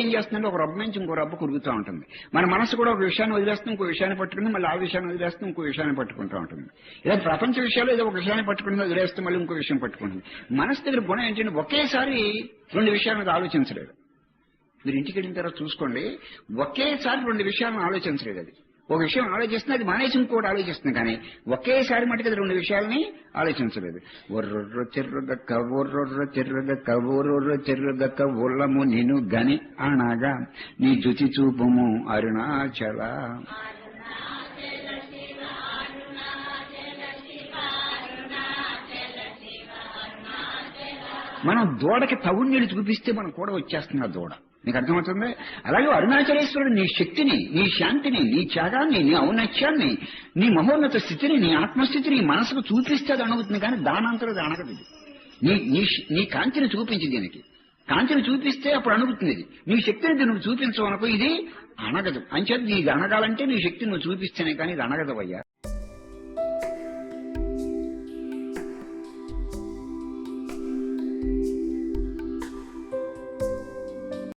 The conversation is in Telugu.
ఏం చేస్తుందంటే ఒక రబ్బు నుంచి ఇంకో రబ్బు కురుగుతూ ఉంటుంది. మన మనసు కూడా ఒక విషయాన్ని వదిలేస్తుంది, ఇంకో విషయాన్ని పట్టుకుని మళ్ళీ ఆ విషయాన్ని వదిలేస్తుంది, ఇంకో విషయాన్ని పట్టుకుంటూ ఉంటుంది. ఏదో ప్రపంచ విషయాలు ఏదో ఒక విషయాన్ని పట్టుకుని వదిలేస్తే మళ్ళీ ఇంకో విషయం పట్టుకుంటుంది. మనసు దగ్గర గుణం ఏంటంటే ఒకేసారి రెండు విషయాల మీద ఆలోచించలేదు. మీరు ఇంటికి వెళ్ళిన తర్వాత చూసుకోండి, ఒకేసారి రెండు విషయాలను ఆలోచించలేదు. అది ఒక విషయం ఆలోచిస్తుంది, అది మానేసి ఇంకోటి ఆలోచిస్తుంది. కానీ ఒకేసారి మటుకు అది రెండు విషయాలని ఆలోచించలేదు. ఒర్రొర్ర చెర్రగక్క ఒర్రొర్ర చెర్రగక్క ఒర్రొర్ర చెర్రగక్క ఒళ్ళము నిన్ను గని అనగా నీ జుచి చూపుము అరుణాచల. మనం దూడకి తవుడు నీళ్ళు చూపిస్తే మనం కూడా వచ్చేస్తుంది ఆ దూడ. నీకు అర్థమవుతుంది? అలాగే అరుణాచలేశ్వరుడు నీ శక్తిని, నీ శాంతిని, నీ త్యాగాన్ని, నీ ఔన్నత్యాన్ని, నీ మహోన్నత స్థితిని, నీ ఆత్మస్థితిని మనసుకు చూపిస్తే అది అణుగుతుంది. కానీ దానంతరం అది అణగదు. నీ కాంతిని చూపించి దీనికి కాంతిని చూపిస్తే అప్పుడు అణుగుతుంది. ఇది నీ శక్తిని నువ్వు చూపించవు అనుకో, ఇది అణగదు. అంచేది ఇది అణగాలంటే నీ శక్తిని నువ్వు చూపిస్తేనే కానీ ఇది అణగదవయ్యా.